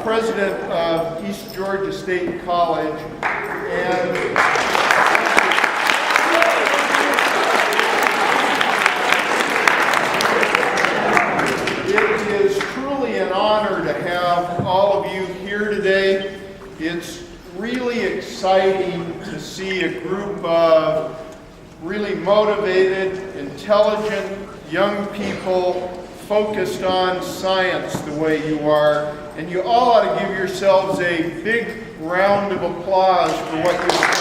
president of East Georgia State College, and it is truly an honor to have all of you here today. It's really exciting to see a group of really motivated, intelligent young people focused on science the way you are, and you all ought to give yourselves a big round of applause for what you've done.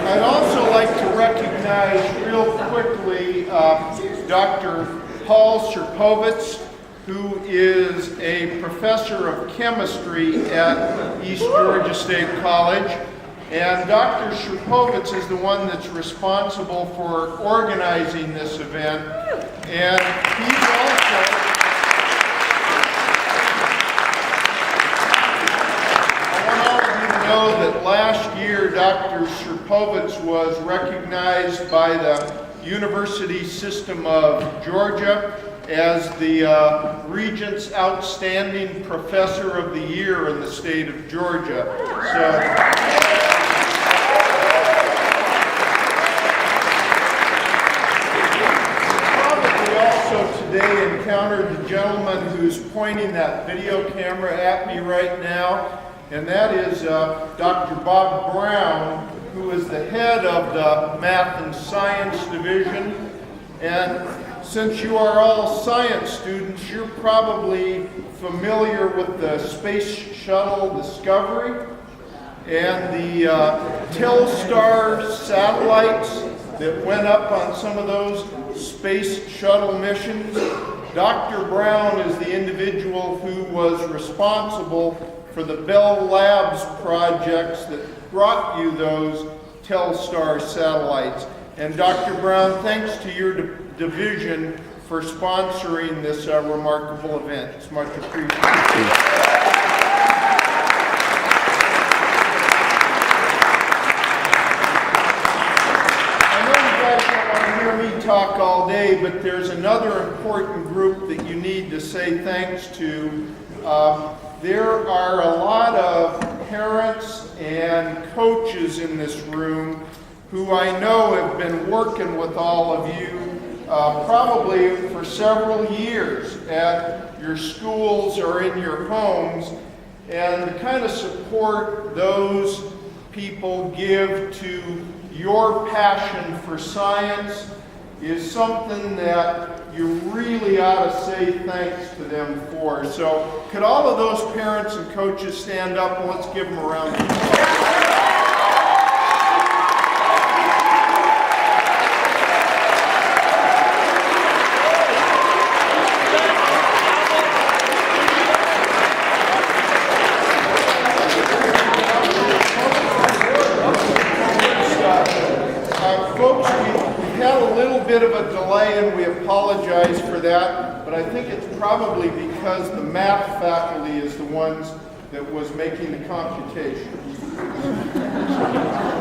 I'd also like to recognize real quickly Dr. Paul Sherpovitz, who is a professor of chemistry at East Georgia State College. And Dr. Sherpovitz is the one that's responsible for organizing this event. And he's also, I want all of you to know that last year Dr. Sherpovitz was recognized by the University System of Georgia as the Regents Outstanding Professor of the Year in the state of Georgia. Today encountered the gentleman who's pointing that video camera at me right now, and that is Dr. Bob Brown, who is the head of the Math and Science Division. And since you are all science students, you're probably familiar with the Space Shuttle Discovery and the Telstar satellites that went up on some of those space shuttle missions. Dr. Brown is the individual who was responsible for the Bell Labs projects that brought you those Telstar satellites. And Dr. Brown, thanks to your division for sponsoring this remarkable event. It's much appreciated. Talk all day, but there's another important group that you need to say thanks to. There are a lot of parents and coaches in this room who I know have been working with all of you probably for several years at your schools or in your homes, and the kind of support those people give to your passion for science is something that you really ought to say thanks to them for. So could all of those parents and coaches stand up and let's give them a round of applause. Bit of a delay, and we apologize for that, but I think it's probably because the math faculty is the ones that was making the computation.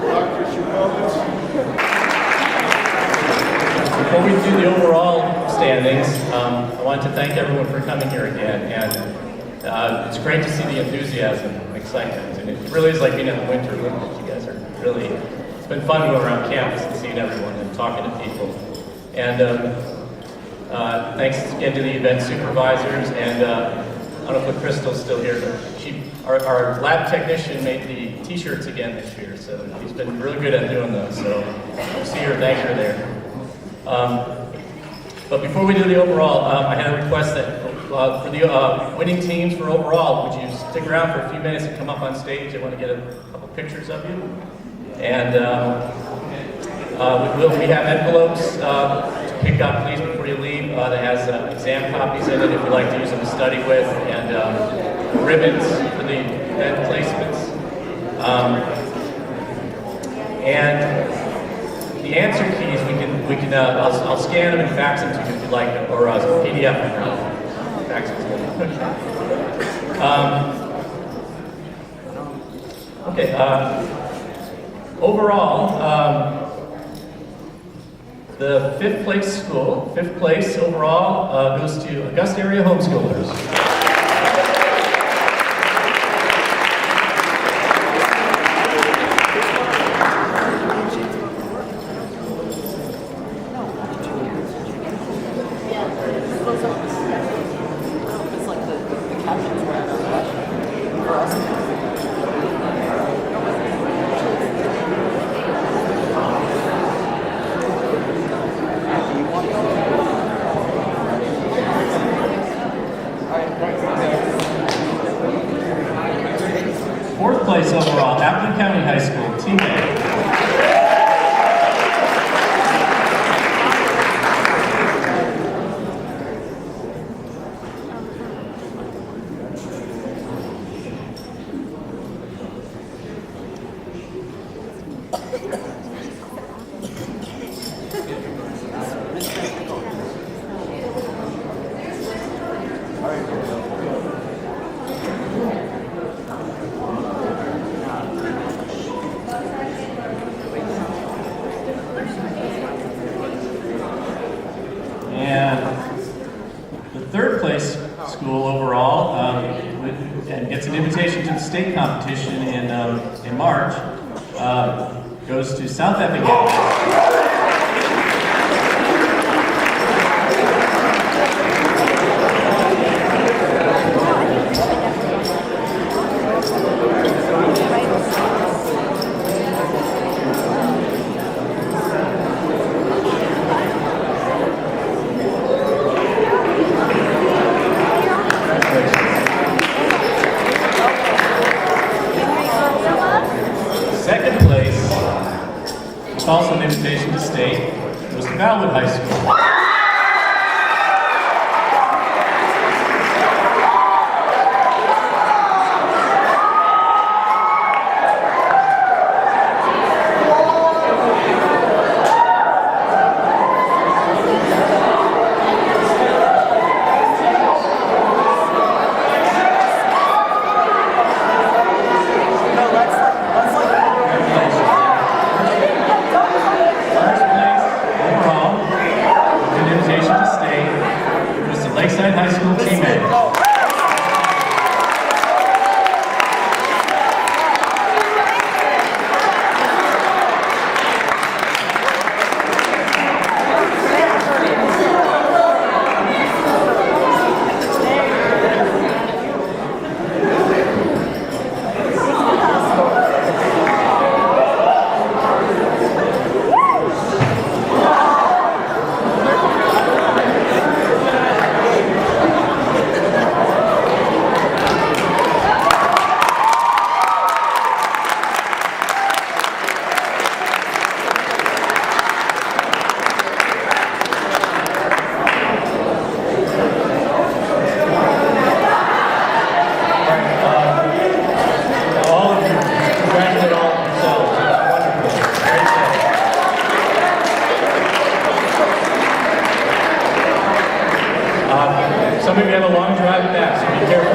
Dr. Sherpovitz? Before we do the overall standings, I want to thank everyone for coming here again, and it's great to see the enthusiasm and excitement, and it really is like being in the Winter Olympics. You guys are really, it's been fun going around campus and seeing everyone and talking to people. And thanks again to the event supervisors, and I don't know if Crystal's still here, but our lab technician made the t-shirts again this year, so he's been really good at doing those, so we'll see her, thank her there. But before we do the overall, I had a request that for the winning teams for overall, would you stick around for a few minutes and come up on stage? I want to get a couple pictures of you. And we have envelopes to pick up, please, before you leave, that has exam copies in it if you'd like to use them to study with, and ribbons for the event placements. And the answer keys, I'll scan them and fax them to you if you'd like, or PDF them. Fax them to you. Okay. Overall, The fifth place overall, goes to Augusta area homeschoolers. Fourth place overall, Appleton County High School, Team A. And the third place school overall and gets an invitation to the state competition in March goes to South Effingham. Second place, it's also an invitation to state, goes to Valwood High School. Lakeside High School Team A. Some of you have a long drive back, so be careful.